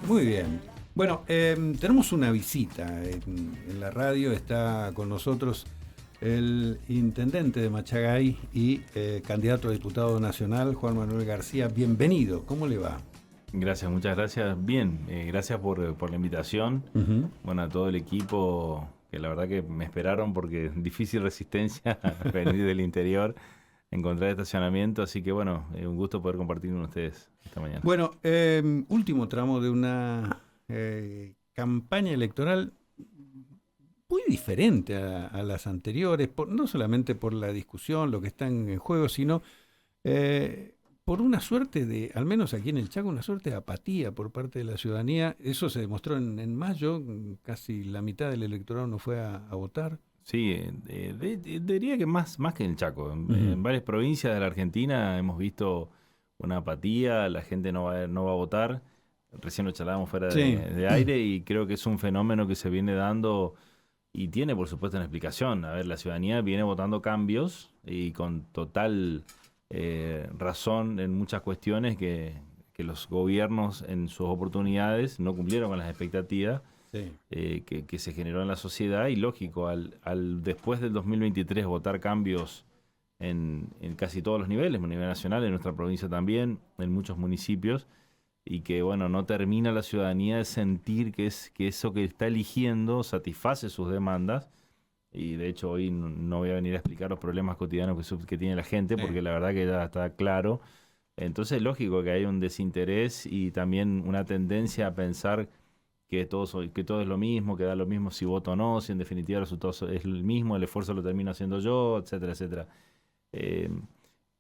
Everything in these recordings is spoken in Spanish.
Muy bien. Bueno, tenemos una visita en la radio. Está con nosotros el intendente de Machagay y candidato a diputado nacional, Juan Manuel García. Bienvenido. ¿Cómo le va? Gracias, muchas gracias. Bien, gracias por la invitación. Ujú. Bueno, a todo el equipo, que la verdad que me esperaron porque difícil resistencia venir del interior, encontrar estacionamiento, así que bueno, un gusto poder compartir con ustedes esta mañana. Bueno, último tramo de una campaña electoral muy diferente a las anteriores, no solamente por la discusión, lo que está en juego, sino por una suerte de, al menos aquí en el Chaco, una suerte de apatía por parte de la ciudadanía. Eso se demostró en mayo, casi la mitad del electorado no fue a votar. Sí, diría que más que en el Chaco. En Ujú. varias provincias de la Argentina hemos visto una apatía, la gente no va a votar. Recién lo charlábamos fuera Sí. de aire y creo que es un fenómeno que se viene dando. Y tiene, por supuesto, una explicación. A ver, la ciudadanía viene votando cambios y con total razón en muchas cuestiones que los gobiernos en sus oportunidades no cumplieron con las expectativas Sí. que se generó en la sociedad. Y lógico, al después del 2023 votar cambios en casi todos los niveles, a nivel nacional, en nuestra provincia también, en muchos municipios, y que bueno, no termina la ciudadanía de sentir que eso que está eligiendo satisface sus demandas. Y de hecho hoy no voy a venir a explicar los problemas cotidianos que tiene la gente, porque la verdad que ya está claro. Entonces es lógico que hay un desinterés y también una tendencia a pensar que todo es lo mismo, que da lo mismo si voto o no, si en definitiva el resultado es el mismo, el esfuerzo lo termino haciendo yo, etcétera, etcétera. Eh,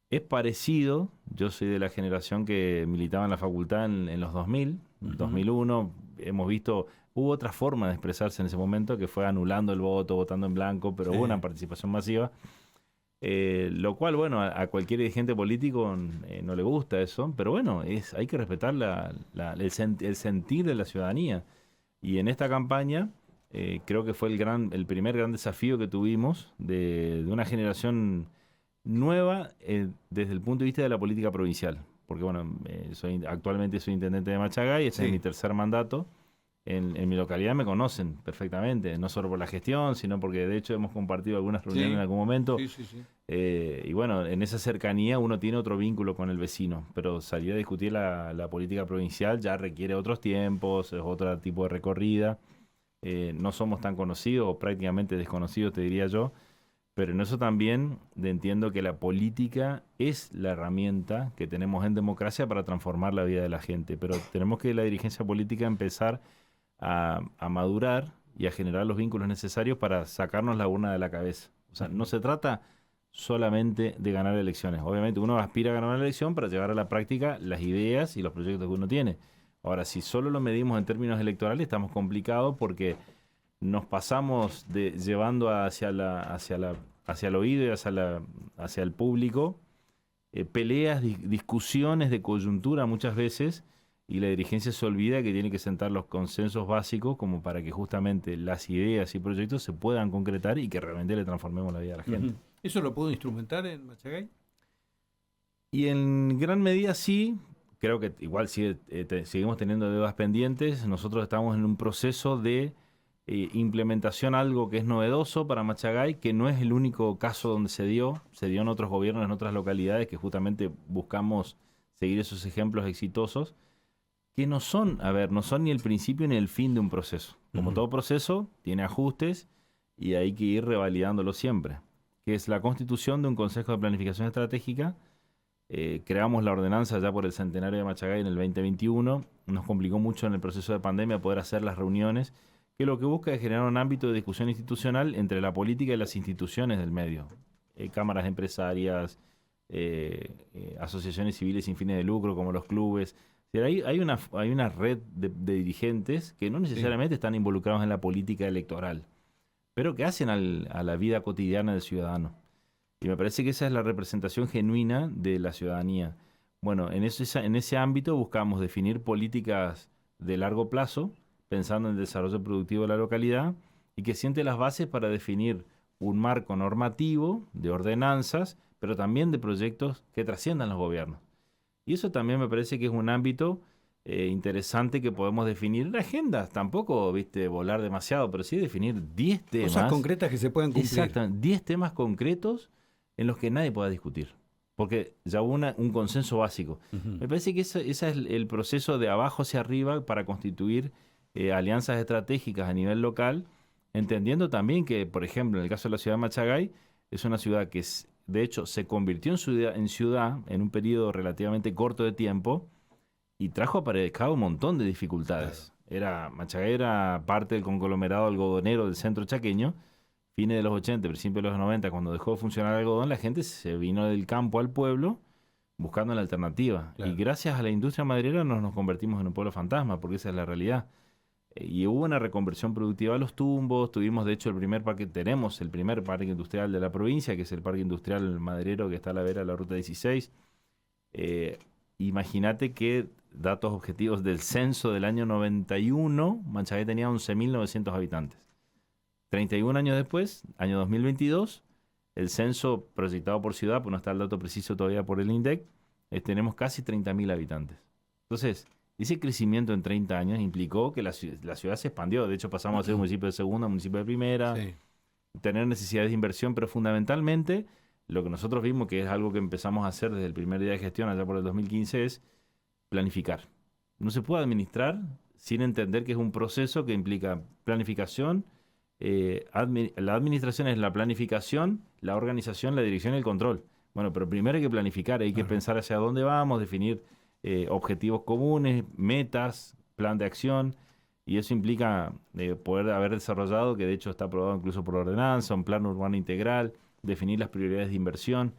es parecido, yo soy de la generación que militaba en la facultad en los 2000, Ujú. 2001, hemos visto, hubo otra forma de expresarse en ese momento que fue anulando el voto, votando en blanco, pero hubo una Sí. participación masiva, lo cual, bueno, a cualquier dirigente político no le gusta eso, pero bueno, hay que respetar el sentir de la ciudadanía. Y en esta campaña creo que fue el primer gran desafío que tuvimos de una generación nueva desde el punto de vista de la política provincial. Porque bueno, actualmente soy intendente de Machagay, este es mi Sí. tercer mandato. En mi localidad me conocen perfectamente, no solo por la gestión, sino porque de hecho hemos compartido algunas reuniones en Sí. algún momento. Sí, sí, sí. Y bueno, en esa cercanía uno tiene otro vínculo con el vecino, pero salir a discutir la política provincial ya requiere otros tiempos, es otro tipo de recorrida. No somos tan conocidos o prácticamente desconocidos, te diría yo, pero en eso también entiendo que la política es la herramienta que tenemos en democracia para transformar la vida de la gente, pero tenemos que la dirigencia política empezar a madurar y a generar los vínculos necesarios para sacarnos la urna de la cabeza. O sea, no Ujú. se trata solamente de ganar elecciones. Obviamente uno aspira a ganar la elección para llevar a la práctica las ideas y los proyectos que uno tiene. Ahora, si solo lo medimos en términos electorales, estamos complicados porque nos pasamos llevando hacia el oído y hacia el público peleas, discusiones de coyuntura muchas veces, y la dirigencia se olvida que tiene que sentar los consensos básicos como para que justamente las ideas y proyectos se puedan concretar y que realmente le transformemos la vida a la gente. Ujú. ¿Eso lo puedo instrumentar en Machagay? Y en gran medida sí, creo que igual seguimos teniendo deudas pendientes. Nosotros estamos en un proceso de implementación, algo que es novedoso para Machagay, que no es el único caso donde se dio en otros gobiernos, en otras localidades, que justamente buscamos seguir esos ejemplos exitosos, que no son, a ver, no son ni el principio ni el fin de un proceso. Como Ujú. todo proceso, tiene ajustes y hay que ir revalidándolo siempre, que es la constitución de un Consejo de Planificación Estratégica. Creamos la ordenanza ya por el centenario de Machagay en el 2021. Nos complicó mucho en el proceso de pandemia poder hacer las reuniones, que lo que busca es generar un ámbito de discusión institucional entre la política y las instituciones del medio. Cámaras empresarias, asociaciones civiles sin fines de lucro como los clubes. O sea, hay una red de dirigentes que no Sí. necesariamente están involucrados en la política electoral, pero que hacen a la vida cotidiana del ciudadano. Y me parece que esa es la representación genuina de la ciudadanía. Bueno, en ese ámbito buscamos definir políticas de largo plazo, pensando en el desarrollo productivo de la localidad, y que siente las bases para definir un marco normativo de ordenanzas, pero también de proyectos que trasciendan los gobiernos. Y eso también me parece que es un ámbito interesante que podemos definir en agendas. Tampoco, viste, volar demasiado, pero sí definir 10 temas. Cosas concretas que se puedan cumplir. Exactamente, 10 temas concretos en los que nadie pueda discutir. Porque ya hubo un consenso básico. Ujú. Me parece que ese es el proceso de abajo hacia arriba para constituir alianzas estratégicas a nivel local, entendiendo también que, por ejemplo, en el caso de la ciudad de Machagay, es una ciudad que, de hecho, se convirtió en ciudad en un periodo relativamente corto de tiempo y trajo aparejado un montón de dificultades. Machagay era parte del conglomerado algodonero del centro chaqueño. Fines de los 80, principios de los 90, cuando dejó de funcionar el algodón, la gente se vino del campo al pueblo buscando la alternativa. Claro. Y gracias a la industria maderera nos convertimos en un pueblo fantasma, porque esa es la realidad. Y hubo una reconversión productiva a los tumbos. Tuvimos, de hecho, tenemos el primer parque industrial de la provincia, que es el parque industrial maderero que está a la vera de la ruta 16. Imagínate que, datos objetivos del censo del año 91, Machagay tenía 11.900 habitantes. 31 años después, año 2022, el censo proyectado por ciudad, pues no está el dato preciso todavía por el INDEC, tenemos casi 30.000 habitantes. Entonces, ese crecimiento en 30 años implicó que la ciudad se expandió. De hecho, pasamos a ser un municipio de segunda, municipio de primera, Sí. tener necesidades de inversión, pero fundamentalmente lo que nosotros vimos, que es algo que empezamos a hacer desde el primer día de gestión, allá por el 2015, es planificar. No se puede administrar sin entender que es un proceso que implica planificación. La administración es la planificación, la organización, la dirección y el control. Bueno, pero primero hay que planificar, hay que pensar hacia dónde vamos, definir objetivos comunes, metas, plan de acción, y eso implica poder haber desarrollado, que de hecho está aprobado incluso por ordenanza, un plan urbano integral, definir las prioridades de inversión.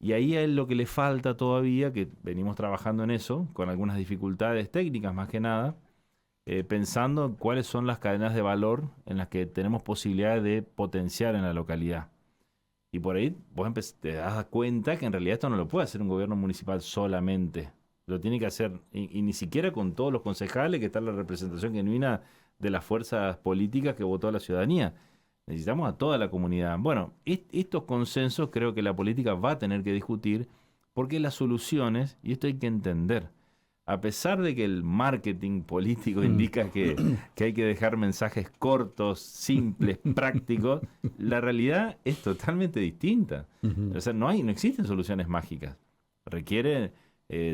Y ahí es lo que le falta todavía, que venimos trabajando en eso, con algunas dificultades técnicas más que nada, pensando en cuáles son las cadenas de valor en las que tenemos posibilidades de potenciar en la localidad. Y por ahí vos te das cuenta que en realidad esto no lo puede hacer un gobierno municipal solamente. Lo tiene que hacer, y ni siquiera con todos los concejales, que está la representación genuina de las fuerzas políticas que votó a la ciudadanía. Necesitamos a toda la comunidad. Bueno, estos consensos creo que la política va a tener que discutir, porque las soluciones, y esto hay que entender, a pesar de que el marketing político indica que hay que dejar mensajes cortos, simples, prácticos, la realidad es totalmente distinta. Ujú. O sea, no existen soluciones mágicas. Requiere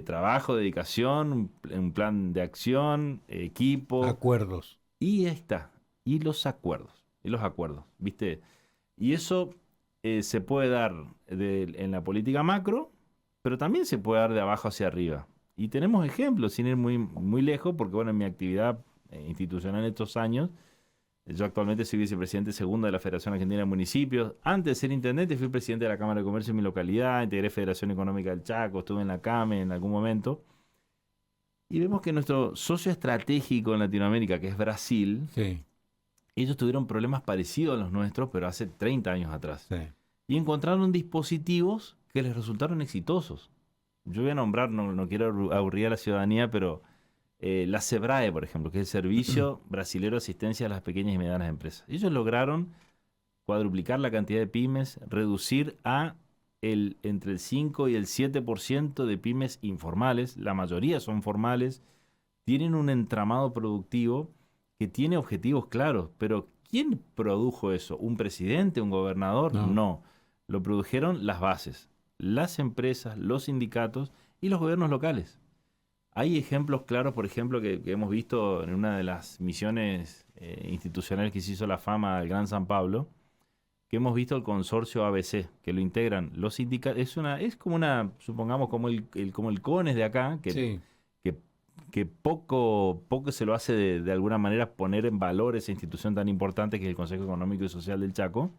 trabajo, dedicación, un plan de acción, equipo. Acuerdos. Y ahí está. Y los acuerdos. ¿Viste? Y eso se puede dar en la política macro, pero también se puede dar de abajo hacia arriba. Y tenemos ejemplos, sin ir muy, muy lejos, porque bueno, en mi actividad institucional en estos años, yo actualmente soy vicepresidente segundo de la Federación Argentina de Municipios. Antes de ser intendente fui presidente de la Cámara de Comercio en mi localidad, integré Federación Económica del Chaco, estuve en la CAME en algún momento. Y vemos que nuestro socio estratégico en Latinoamérica, que es Brasil, Sí, ellos tuvieron problemas parecidos a los nuestros, pero hace 30 años atrás. sí. Y encontraron dispositivos que les resultaron exitosos. Yo voy a nombrar, no quiero aburrir a la ciudadanía, pero la SEBRAE, por ejemplo, que es el Servicio Brasilero de Asistencia a las Pequeñas y Medianas Empresas. Ellos lograron cuadruplicar la cantidad de pymes, reducir entre el 5 y el 7% de pymes informales, la mayoría son formales, tienen un entramado productivo que tiene objetivos claros, pero ¿quién produjo eso? ¿Un presidente, un gobernador? No. Lo produjeron las bases, las empresas, los sindicatos y los gobiernos locales. Hay ejemplos claros, por ejemplo, que hemos visto en una de las misiones institucionales que se hizo la fama del Gran San Pablo, que hemos visto el consorcio ABC, que lo integran los sindicatos. Es como supongamos, como el CONES de acá, que poco se lo hace de alguna manera poner en valor esa institución tan importante que es el Consejo Económico y Social del Chaco.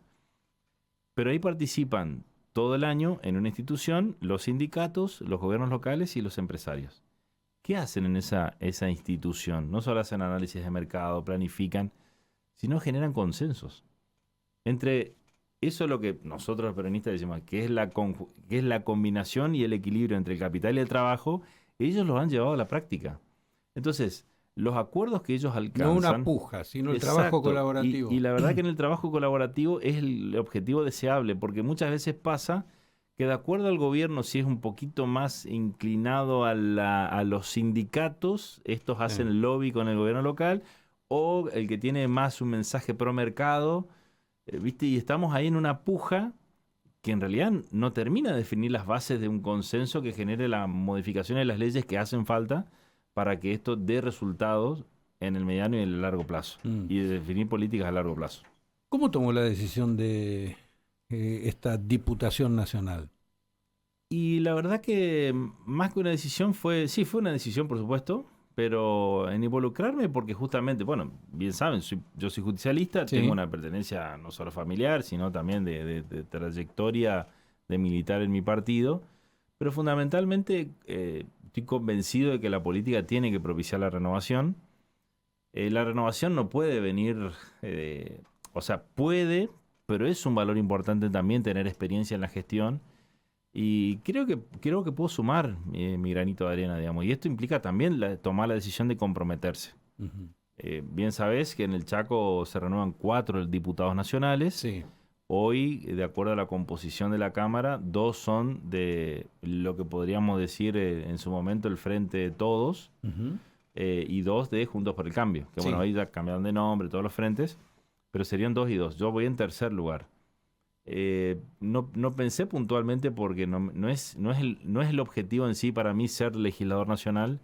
Pero ahí participan todo el año en una institución los sindicatos, los gobiernos locales y los empresarios. ¿Qué hacen en esa institución? No solo hacen análisis de mercado, planifican, sino generan consensos. Entre eso es lo que nosotros los peronistas decimos, que es la combinación y el equilibrio entre el capital y el trabajo, ellos los han llevado a la práctica. Entonces, los acuerdos que ellos alcanzan... No una puja, sino el trabajo colaborativo. Y la verdad que en el trabajo colaborativo es el objetivo deseable, porque muchas veces pasa que de acuerdo al gobierno, si es un poquito más inclinado a los sindicatos, estos hacen el lobby con el gobierno local, o el que tiene más un mensaje pro mercado, ¿viste? Y estamos ahí en una puja que en realidad no termina de definir las bases de un consenso que genere la modificación de las leyes que hacen falta para que esto dé resultados en el mediano y en el largo plazo, y de definir políticas a largo plazo. ¿Cómo tomó la decisión de esta Diputación Nacional? Y la verdad que más que una decisión fue una decisión por supuesto, pero en involucrarme porque justamente, bueno, bien saben, yo soy justicialista, Sí. tengo una pertenencia no solo familiar, sino también de trayectoria de militar en mi partido, pero fundamentalmente estoy convencido de que la política tiene que propiciar la renovación. La renovación no puede venir, o sea, puede, pero es un valor importante también tener experiencia en la gestión. Y creo que puedo sumar mi granito de arena, digamos. Y esto implica también tomar la decisión de comprometerse. Uh-huh. Bien sabés que en el Chaco se renuevan 4 diputados nacionales. Sí. Hoy, de acuerdo a la composición de la Cámara, 2 son de lo que podríamos decir en su momento el Frente de Todos, Uh-huh. y 2 de Juntos por el Cambio. Que Sí. bueno, ahí ya cambiaron de nombre todos los frentes, pero serían 2 y 2. Yo voy en tercer lugar. No pensé puntualmente porque no es el objetivo en sí para mí ser legislador nacional,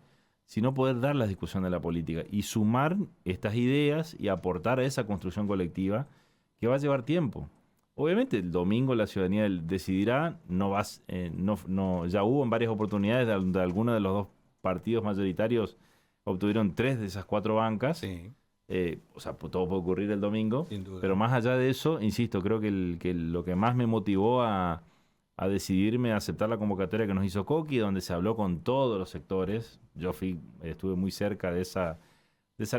sino poder dar la discusión de la política y sumar estas ideas y aportar a esa construcción colectiva que va a llevar tiempo. Obviamente el domingo la ciudadanía decidirá, ya hubo en varias oportunidades de algunos de los 2 partidos mayoritarios obtuvieron 3 de esas 4 bancas. Sí. O sea, todo puede ocurrir el domingo, Sin duda. pero más allá de eso, insisto, creo que lo que más me motivó a decidirme a aceptar la convocatoria que nos hizo Coqui, donde se habló con todos los sectores. Yo estuve muy cerca de esa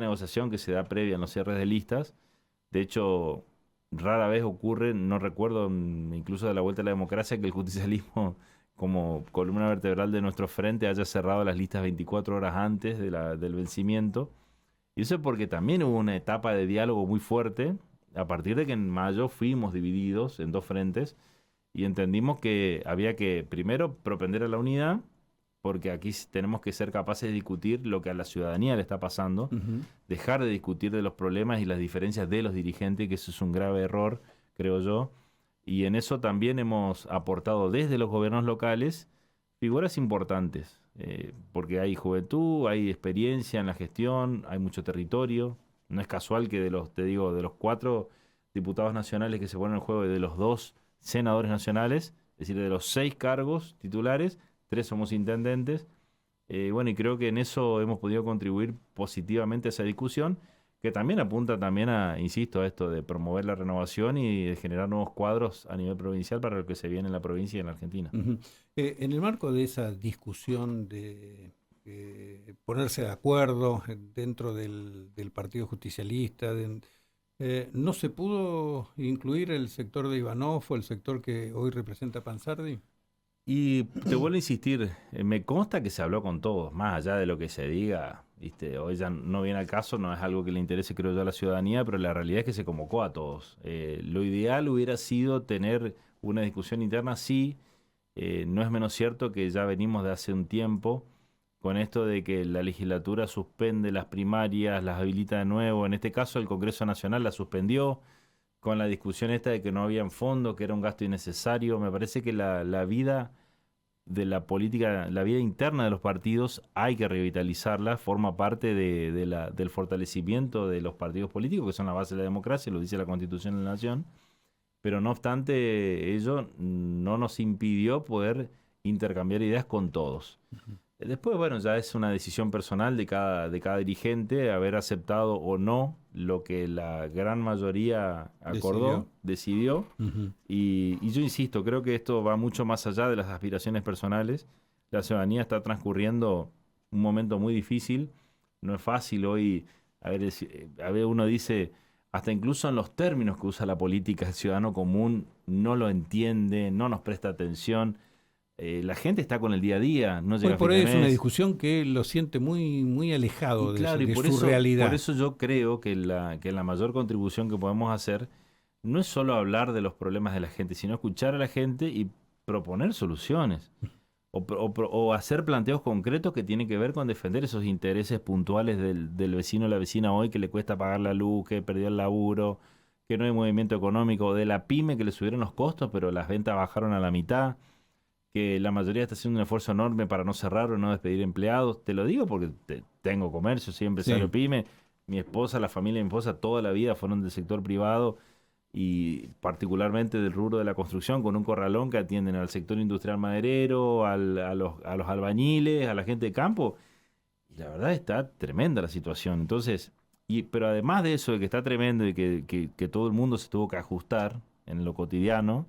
negociación que se da previa en los cierres de listas. De hecho, rara vez ocurre, no recuerdo incluso de la Vuelta a la Democracia, que el justicialismo como columna vertebral de nuestro frente haya cerrado las listas 24 horas antes del vencimiento. Y eso es porque también hubo una etapa de diálogo muy fuerte, a partir de que en mayo fuimos divididos en 2 frentes y entendimos que había que primero propender a la unidad, porque aquí tenemos que ser capaces de discutir lo que a la ciudadanía le está pasando, Uh-huh. dejar de discutir de los problemas y las diferencias de los dirigentes, que eso es un grave error, creo yo. Y en eso también hemos aportado desde los gobiernos locales figuras importantes. Porque hay juventud, hay experiencia en la gestión, hay mucho territorio. No es casual que de los 4 diputados nacionales que se ponen en juego y de los 2 senadores nacionales, es decir, de los 6 cargos titulares, 3 somos intendentes. Bueno, y creo que en eso hemos podido contribuir positivamente a esa discusión, que también apunta también a, insisto, a esto de promover la renovación y de generar nuevos cuadros a nivel provincial para lo que se viene en la provincia y en la Argentina. Uh-huh. En el marco de esa discusión de ponerse de acuerdo dentro del Partido Justicialista, ¿no se pudo incluir el sector de Ivanov o el sector que hoy representa Pansardi? Y te vuelvo a insistir, me consta que se habló con todos, más allá de lo que se diga, ¿viste? Hoy ya no viene al caso, no es algo que le interese, creo yo, a la ciudadanía, pero la realidad es que se convocó a todos. Lo ideal hubiera sido tener una discusión interna, sí. No es menos cierto que ya venimos de hace un tiempo con esto de que la legislatura suspende las primarias, las habilita de nuevo. En este caso, el Congreso Nacional las suspendió con la discusión esta de que no habían fondos, que era un gasto innecesario. Me parece que la vida de la política, la vida interna de los partidos hay que revitalizarla, forma parte del fortalecimiento de los partidos políticos, que son la base de la democracia, lo dice la Constitución de la Nación, pero no obstante ello no nos impidió poder intercambiar ideas con todos. Uh-huh. Después, bueno, ya es una decisión personal de cada dirigente haber aceptado o no lo que la gran mayoría acordó, decidió. Uh-huh. Y yo insisto, creo que esto va mucho más allá de las aspiraciones personales. La ciudadanía está transcurriendo un momento muy difícil. No es fácil hoy, a ver, uno dice, hasta incluso en los términos que usa la política, el ciudadano común no lo entiende, no nos presta atención. La gente está con el día a día, no llega Hoy por a hoy fin de es una mes. discusión que lo siente muy, muy alejado Y claro, de y por su realidad. por eso yo creo que la mayor contribución que podemos hacer no es solo hablar de los problemas de la gente, sino escuchar a la gente y proponer soluciones o hacer planteos concretos que tienen que ver con defender esos intereses puntuales del vecino o la vecina hoy que le cuesta pagar la luz, que perdió el laburo, que no hay movimiento económico, o de la pyme que le subieron los costos pero las ventas bajaron a la mitad, que la mayoría está haciendo un esfuerzo enorme para no cerrar o no despedir empleados. Te lo digo porque tengo comercio, soy empresario pyme, mi esposa, la familia de mi esposa toda la vida fueron del sector privado y particularmente del rubro de la construcción, con un corralón que atienden al sector industrial maderero, a los albañiles, a la gente de campo. Y la verdad está tremenda la situación. Entonces, pero además de eso, de que está tremendo y que todo el mundo se tuvo que ajustar en lo cotidiano,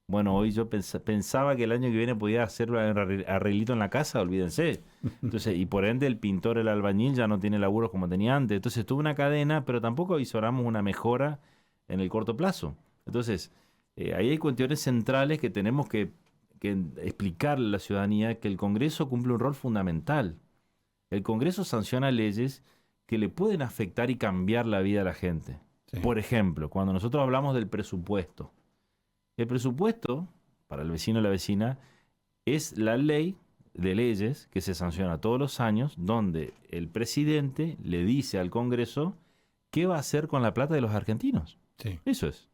bueno, hoy yo pensaba que el año que viene podía hacer un arreglito en la casa, olvídense. Entonces, y por ende el pintor, el albañil ya no tiene laburos como tenía antes. Entonces tuvo una cadena, pero tampoco avisoramos una mejora en el corto plazo. Entonces, ahí hay cuestiones centrales que tenemos que explicarle a la ciudadanía que el Congreso cumple un rol fundamental. El Congreso sanciona leyes que le pueden afectar y cambiar la vida a la gente. Sí. Por ejemplo, cuando nosotros hablamos del presupuesto. El presupuesto, para el vecino o la vecina, es la ley de leyes que se sanciona todos los años, donde el presidente le dice al Congreso qué va a hacer con la plata de los argentinos. Sí. Eso es.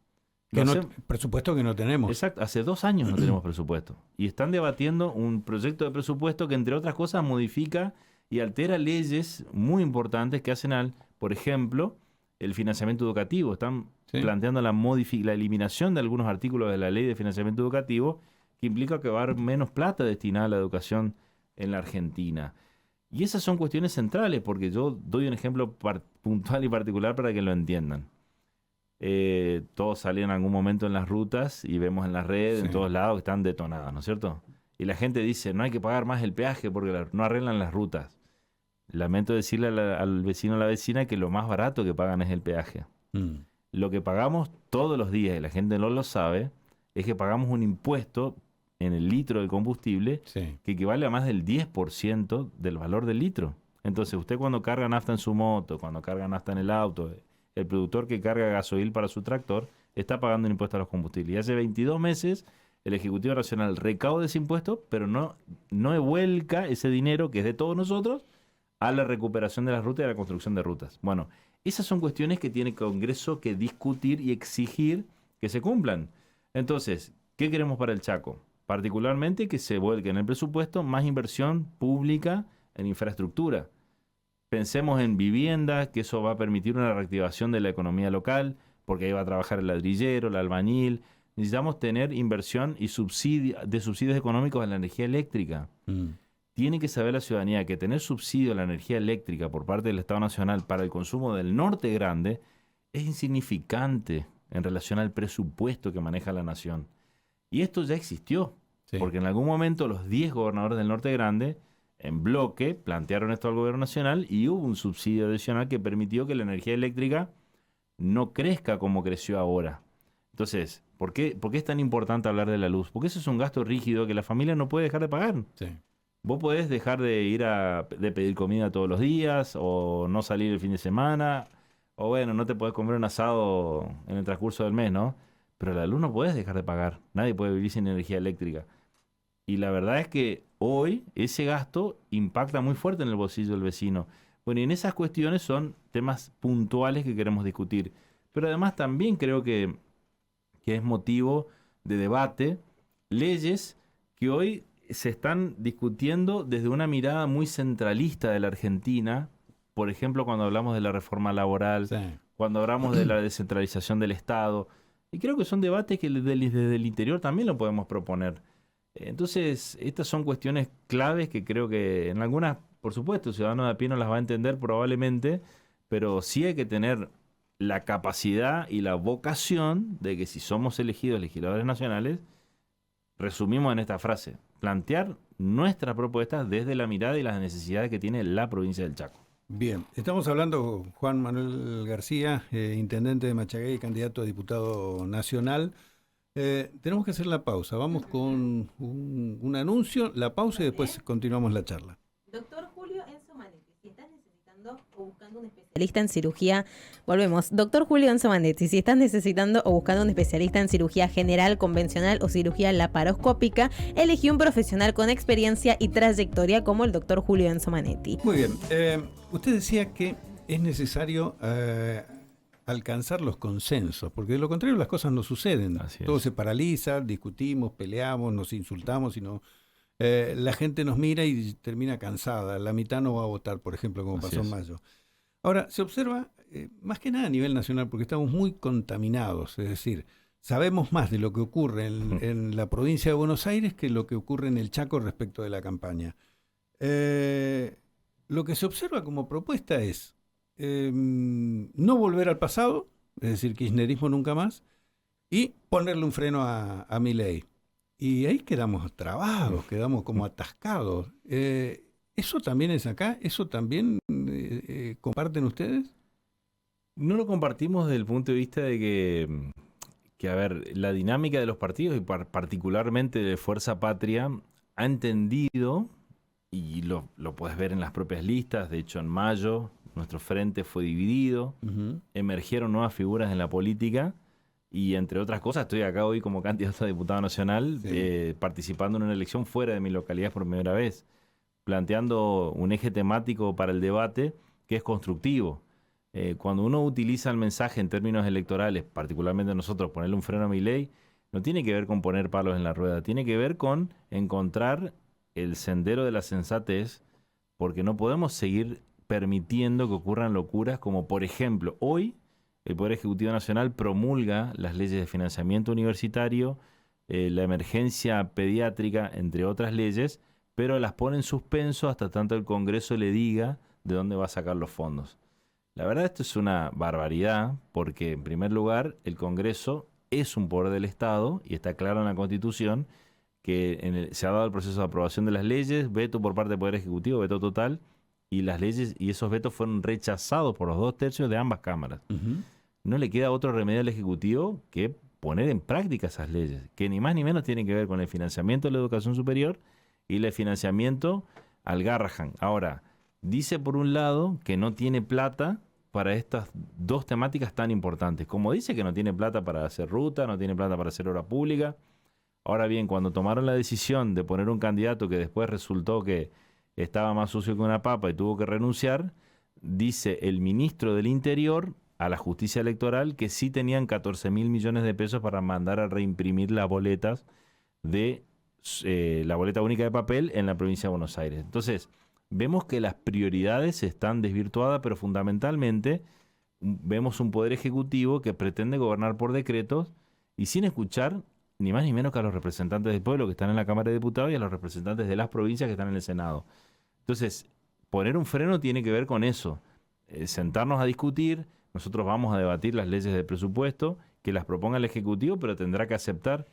Presupuesto que no tenemos. Exacto, hace 2 años no tenemos presupuesto. Y están debatiendo un proyecto de presupuesto que, entre otras cosas, modifica y altera leyes muy importantes que hacen por ejemplo, el financiamiento educativo. Están planteando la eliminación de algunos artículos de la ley de financiamiento educativo que implica que va a haber menos plata destinada a la educación en la Argentina. Y esas son cuestiones centrales, porque yo doy un ejemplo puntual y particular para que lo entiendan. Todos salen en algún momento en las rutas y vemos en las redes, en todos lados, que están detonadas, ¿no es cierto? Y la gente dice, no hay que pagar más el peaje porque no arreglan las rutas. Lamento decirle al vecino o la vecina que lo más barato que pagan es el peaje. Lo que pagamos todos los días, y la gente no lo sabe, es que pagamos un impuesto en el litro del combustible que equivale a más del 10% del valor del litro. Entonces, usted cuando carga nafta en su moto, cuando carga nafta en el auto, el productor que carga gasoil para su tractor está pagando un impuesto a los combustibles. Y hace 22 meses el Ejecutivo Nacional recauda ese impuesto, pero no devuelca ese dinero que es de todos nosotros a la recuperación de las rutas y a la construcción de rutas. Bueno, esas son cuestiones que tiene el Congreso que discutir y exigir que se cumplan. Entonces, ¿qué queremos para el Chaco? Particularmente que se vuelque en el presupuesto más inversión pública en infraestructura. Pensemos en vivienda, que eso va a permitir una reactivación de la economía local, porque ahí va a trabajar el ladrillero, el albañil. Necesitamos tener inversión y subsidios económicos en la energía eléctrica. Tiene que saber la ciudadanía que tener subsidio a la energía eléctrica por parte del Estado Nacional para el consumo del Norte Grande es insignificante en relación al presupuesto que maneja la nación. Y esto ya existió, porque en algún momento los 10 gobernadores del Norte Grande en bloque plantearon esto al gobierno nacional y hubo un subsidio adicional que permitió que la energía eléctrica no crezca como creció ahora. Entonces, ¿por qué es tan importante hablar de la luz? Porque eso es un gasto rígido que la familia no puede dejar de pagar. Vos podés dejar de ir de pedir comida todos los días, o no salir el fin de semana, o bueno, no te podés comer un asado en el transcurso del mes, ¿no? Pero la luz no podés dejar de pagar. Nadie puede vivir sin energía eléctrica. Y la verdad es que hoy ese gasto impacta muy fuerte en el bolsillo del vecino. Bueno, y en esas cuestiones son temas puntuales que queremos discutir. Pero además también creo que es motivo de debate leyes que hoy se están discutiendo desde una mirada muy centralista de la Argentina. Por ejemplo, cuando hablamos de la reforma laboral, cuando hablamos de la descentralización del Estado. Y creo que son debates que desde el interior también lo podemos proponer. Entonces, estas son cuestiones claves que creo que en algunas, por supuesto, el ciudadano de a pie no las va a entender probablemente, pero sí hay que tener la capacidad y la vocación de que si somos elegidos legisladores nacionales, resumimos en esta frase, plantear nuestras propuestas desde la mirada y las necesidades que tiene la provincia del Chaco. Bien, estamos hablando con Juan Manuel García, intendente de Machagay y candidato a diputado nacional. Tenemos que hacer la pausa. Vamos con un anuncio, la pausa y después continuamos la charla. Doctor Julio Enzo Manetti, si estás necesitando o buscando un especialista en cirugía, volvemos, doctor Julio Enzo Manetti, si estás necesitando o buscando un especialista en cirugía general, convencional o cirugía laparoscópica, elegí un profesional con experiencia y trayectoria como el doctor Julio Enzo Manetti. Muy bien, usted decía que es necesario alcanzar los consensos, porque de lo contrario las cosas no suceden. Todo se paraliza, discutimos, peleamos, nos insultamos y no... la gente nos mira y termina cansada. La mitad no va a votar, por ejemplo, como pasó en mayo. Ahora, se observa, más que nada a nivel nacional, porque estamos muy contaminados. Es decir, sabemos más de lo que ocurre en la provincia de Buenos Aires que lo que ocurre en el Chaco respecto de la campaña. Lo que se observa como propuesta es no volver al pasado, es decir, kirchnerismo nunca más, y ponerle un freno a Milei. Y ahí quedamos trabados, quedamos como atascados. ¿Eso también es acá? ¿Eso también comparten ustedes? No lo compartimos desde el punto de vista de que, a ver, la dinámica de los partidos y particularmente de Fuerza Patria ha entendido, y lo puedes ver en las propias listas, de hecho en mayo nuestro frente fue dividido, emergieron nuevas figuras en la política. Y entre otras cosas, estoy acá hoy como candidato a diputado nacional, participando en una elección fuera de mi localidad por primera vez, planteando un eje temático para el debate que es constructivo. Cuando uno utiliza el mensaje en términos electorales, particularmente nosotros, ponerle un freno a Milei, no tiene que ver con poner palos en la rueda, tiene que ver con encontrar el sendero de la sensatez, porque no podemos seguir permitiendo que ocurran locuras como, por ejemplo, hoy el Poder Ejecutivo Nacional promulga las leyes de financiamiento universitario, la emergencia pediátrica, entre otras leyes, pero las pone en suspenso hasta tanto el Congreso le diga de dónde va a sacar los fondos. La verdad, esto es una barbaridad, porque en primer lugar el Congreso es un poder del Estado y está claro en la Constitución que se ha dado el proceso de aprobación de las leyes, veto por parte del Poder Ejecutivo, veto total, y las leyes y esos vetos fueron rechazados por los 2/3 de ambas cámaras. No le queda otro remedio al Ejecutivo que poner en práctica esas leyes, que ni más ni menos tienen que ver con el financiamiento de la educación superior y el financiamiento al Garrahan. Ahora, dice por un lado que no tiene plata para estas dos temáticas tan importantes, como dice que no tiene plata para hacer ruta, no tiene plata para hacer obra pública. Ahora bien, cuando tomaron la decisión de poner un candidato que después resultó que estaba más sucio que una papa y tuvo que renunciar, dice el ministro del Interior a la justicia electoral que sí tenían 14.000 millones de pesos para mandar a reimprimir las boletas de la boleta única de papel en la provincia de Buenos Aires. Entonces, vemos que las prioridades están desvirtuadas, pero fundamentalmente vemos un poder ejecutivo que pretende gobernar por decretos y sin escuchar ni más ni menos que a los representantes del pueblo que están en la Cámara de Diputados y a los representantes de las provincias que están en el Senado. Entonces, poner un freno tiene que ver con eso, sentarnos a discutir. Nosotros vamos a debatir las leyes de presupuesto, que las proponga el Ejecutivo, pero tendrá que aceptar,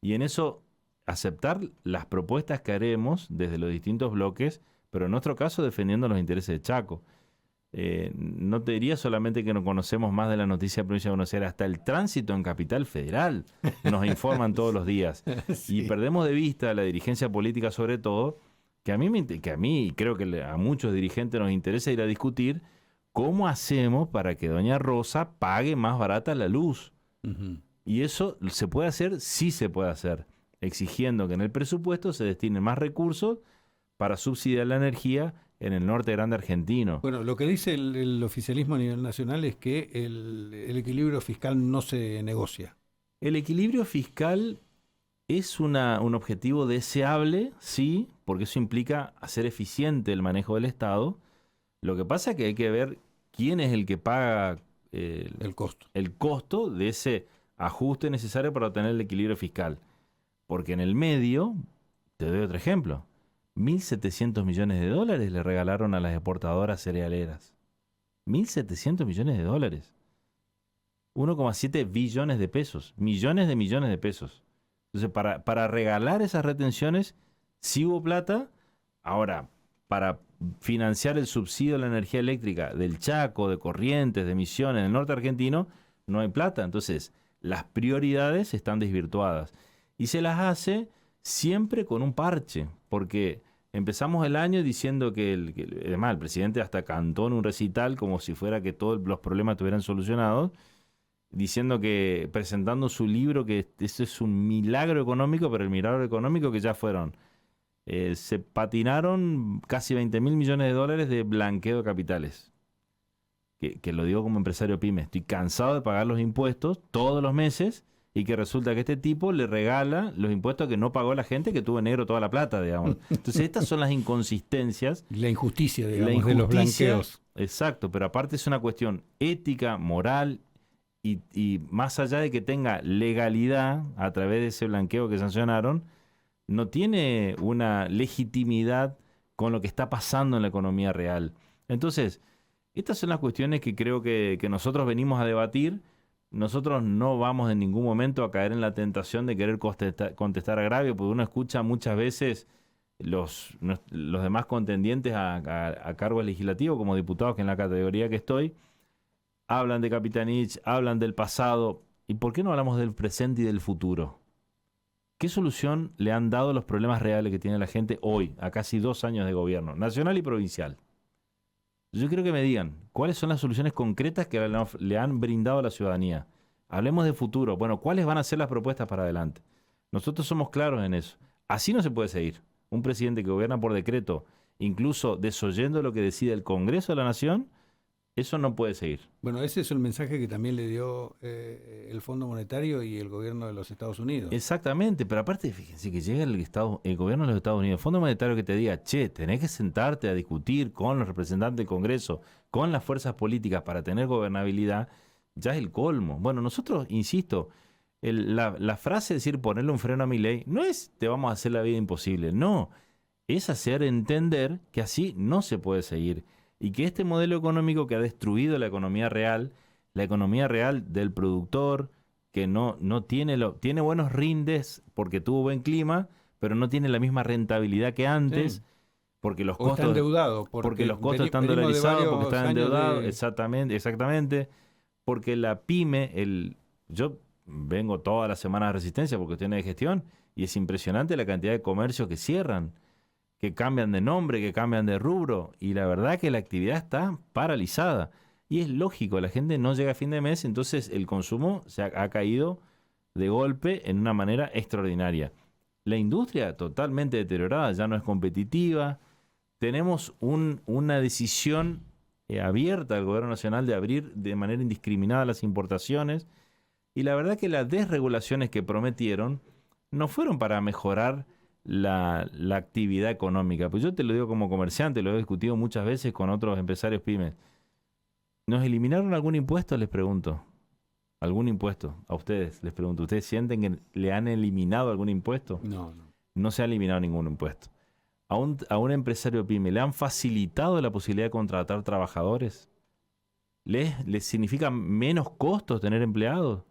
y en eso aceptar las propuestas que haremos desde los distintos bloques, pero en nuestro caso defendiendo los intereses de Chaco. No te diría solamente que no conocemos más de la noticia de la provincia de Buenos Aires, hasta el tránsito en Capital Federal nos informan todos los días. Sí. Y perdemos de vista la dirigencia política sobre todo, que a mí y creo que a muchos dirigentes nos interesa ir a discutir cómo hacemos para que doña Rosa pague más barata la luz. Y eso se puede hacer, sí se puede hacer, exigiendo que en el presupuesto se destinen más recursos para subsidiar la energía en el norte grande argentino. Bueno, lo que dice el oficialismo a nivel nacional es que el equilibrio fiscal no se negocia. El equilibrio fiscal es un objetivo deseable, sí, porque eso implica hacer eficiente el manejo del Estado. Lo que pasa es que hay que ver quién es el que paga el costo de ese ajuste necesario para obtener el equilibrio fiscal. Porque en el medio, te doy otro ejemplo, 1.700 millones de dólares le regalaron a las exportadoras cerealeras. 1.700 millones de dólares. 1,7 billones de pesos. Millones de pesos. Entonces, para regalar esas retenciones, sí hubo plata. Ahora, para financiar el subsidio a la energía eléctrica del Chaco, de Corrientes, de Misiones, del norte argentino, no hay plata. Entonces, las prioridades están desvirtuadas. Y se las hace siempre con un parche, porque Empezamos el año diciendo además el presidente hasta cantó en un recital como si fuera que todos los problemas estuvieran solucionados, diciendo que, presentando su libro, que eso es un milagro económico, pero el milagro económico que ya fueron. Se patinaron casi 20.000 millones de dólares de blanqueo de capitales. Que lo digo como empresario pyme. Estoy cansado de pagar los impuestos todos los meses y que resulta que este tipo le regala los impuestos que no pagó la gente que tuvo en negro toda la plata, digamos. Entonces estas son las inconsistencias. La injusticia, digamos, de los blanqueos. Exacto, pero aparte es una cuestión ética, moral y más allá de que tenga legalidad a través de ese blanqueo que sancionaron, no tiene una legitimidad con lo que está pasando en la economía real. Entonces, estas son las cuestiones que creo que nosotros venimos a debatir. Nosotros no vamos en ningún momento a caer en la tentación de querer contestar agravio, porque uno escucha muchas veces los demás contendientes a cargos legislativos, como diputados, que en la categoría que estoy, hablan de Capitanich, hablan del pasado. ¿Y por qué no hablamos del presente y del futuro? ¿Qué solución le han dado a los problemas reales que tiene la gente hoy, a casi 2 años de gobierno, nacional y provincial? Yo quiero que me digan, ¿cuáles son las soluciones concretas que le han brindado a la ciudadanía? Hablemos de futuro. Bueno, ¿cuáles van a ser las propuestas para adelante? Nosotros somos claros en eso. Así no se puede seguir. Un presidente que gobierna por decreto, incluso desoyendo lo que decide el Congreso de la Nación, eso no puede seguir. Bueno, ese es el mensaje que también le dio el Fondo Monetario y el gobierno de los Estados Unidos. Exactamente, pero aparte, fíjense que llega el gobierno de los Estados Unidos, el Fondo Monetario que te diga, che, tenés que sentarte a discutir con los representantes del Congreso, con las fuerzas políticas para tener gobernabilidad, ya es el colmo. Bueno, nosotros, insisto, la frase de decir ponerle un freno a Milei no es te vamos a hacer la vida imposible, no, es hacer entender que así no se puede seguir. Y que este modelo económico que ha destruido la economía real del productor, que no tiene buenos rindes porque tuvo buen clima, pero no tiene la misma rentabilidad que antes, sí, porque los costos están endeudados, porque los costos están dolarizados, porque están endeudados, exactamente, porque la pyme, yo vengo todas las semanas de Resistencia por cuestiones de gestión y es impresionante la cantidad de comercios que cierran, que cambian de nombre, que cambian de rubro, y la verdad que la actividad está paralizada. Y es lógico, la gente no llega a fin de mes, entonces el consumo ha caído de golpe en una manera extraordinaria. La industria totalmente deteriorada, ya no es competitiva. Tenemos una decisión abierta del Gobierno Nacional de abrir de manera indiscriminada las importaciones, y la verdad que las desregulaciones que prometieron no fueron para mejorar la actividad económica. Pues yo te lo digo como comerciante, lo he discutido muchas veces con otros empresarios pymes. ¿Nos eliminaron algún impuesto? Les pregunto. ¿Algún impuesto? A ustedes les pregunto. ¿Ustedes sienten que le han eliminado algún impuesto? No. No se ha eliminado ningún impuesto. ¿A un empresario pyme le han facilitado la posibilidad de contratar trabajadores? ¿Les significa menos costos tener empleados?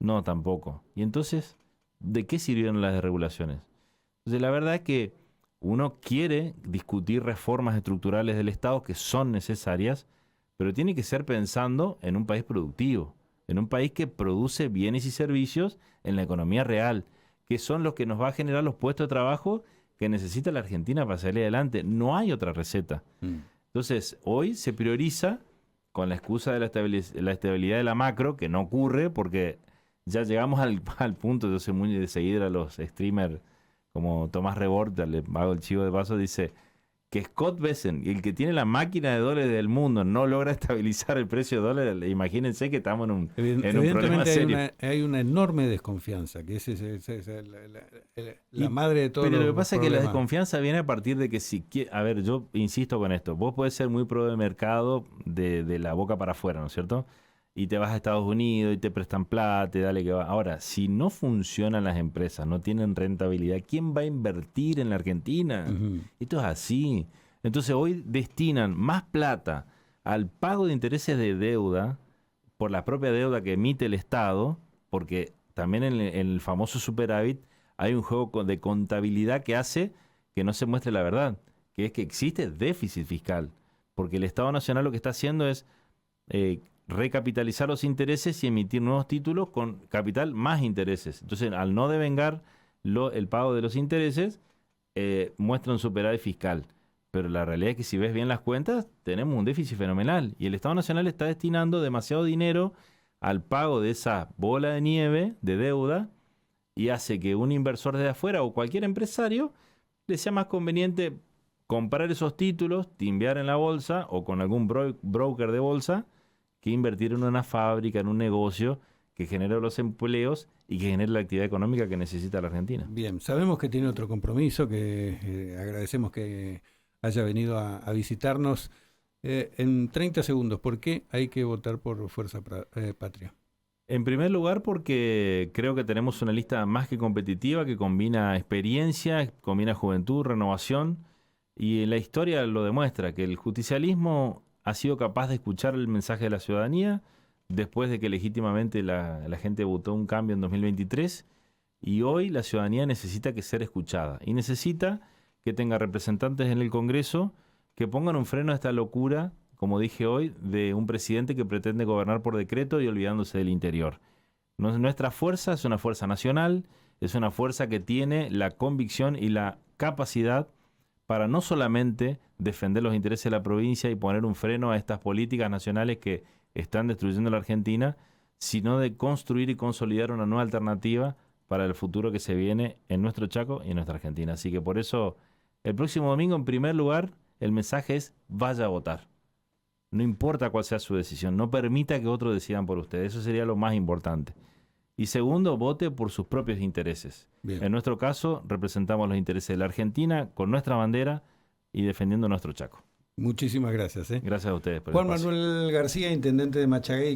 No, tampoco. Y entonces, ¿de qué sirvieron las desregulaciones? Entonces, la verdad es que uno quiere discutir reformas estructurales del Estado que son necesarias, pero tiene que ser pensando en un país productivo, en un país que produce bienes y servicios en la economía real, que son los que nos va a generar los puestos de trabajo que necesita la Argentina para salir adelante. No hay otra receta. Entonces, hoy se prioriza con la excusa de la estabilidad de la macro, que no ocurre porque ya llegamos al punto, yo soy muy de seguir a los streamers como Tomás Rebord, le hago el chivo de paso, dice que Scott Bessent, el que tiene la máquina de dólares del mundo, no logra estabilizar el precio de dólares. Imagínense que estamos en un problema serio. Hay una enorme desconfianza, que es la madre de todo. Pero lo que pasa es que la desconfianza viene a partir de que a ver, yo insisto con esto, vos podés ser muy pro de mercado de la boca para afuera, ¿no es cierto? Y te vas a Estados Unidos y te prestan plata, dale que va. Ahora, si no funcionan las empresas, no tienen rentabilidad, ¿quién va a invertir en la Argentina? Esto es así. Entonces hoy destinan más plata al pago de intereses de deuda por la propia deuda que emite el Estado, porque también en el famoso superávit hay un juego de contabilidad que hace que no se muestre la verdad, que es que existe déficit fiscal, porque el Estado Nacional lo que está haciendo es recapitalizar los intereses y emitir nuevos títulos con capital más intereses. Entonces, al no devengar el pago de los intereses, muestra un superávit fiscal. Pero la realidad es que si ves bien las cuentas, tenemos un déficit fenomenal. Y el Estado Nacional está destinando demasiado dinero al pago de esa bola de nieve de deuda y hace que un inversor desde afuera o cualquier empresario le sea más conveniente comprar esos títulos, timbear en la bolsa o con algún broker de bolsa que invertir en una fábrica, en un negocio que genere los empleos y que genere la actividad económica que necesita la Argentina. Bien, sabemos que tiene otro compromiso, que agradecemos que haya venido a visitarnos. En 30 segundos, ¿por qué hay que votar por Fuerza Patria? En primer lugar, porque creo que tenemos una lista más que competitiva que combina experiencia, combina juventud, renovación, y la historia lo demuestra, que el justicialismo ha sido capaz de escuchar el mensaje de la ciudadanía después de que legítimamente la gente votó un cambio en 2023, y hoy la ciudadanía necesita que ser escuchada y necesita que tenga representantes en el Congreso que pongan un freno a esta locura, como dije hoy, de un presidente que pretende gobernar por decreto y olvidándose del interior. Nuestra fuerza es una fuerza nacional, es una fuerza que tiene la convicción y la capacidad para no solamente defender los intereses de la provincia y poner un freno a estas políticas nacionales que están destruyendo la Argentina, sino de construir y consolidar una nueva alternativa para el futuro que se viene en nuestro Chaco y en nuestra Argentina. Así que por eso, el próximo domingo, en primer lugar, el mensaje es: vaya a votar. No importa cuál sea su decisión, no permita que otros decidan por usted. Eso sería lo más importante. Y segundo, vote por sus propios intereses. Bien. En nuestro caso, representamos los intereses de la Argentina con nuestra bandera y defendiendo nuestro Chaco. Muchísimas gracias. Gracias a ustedes por Juan Manuel García, intendente de Machaguey.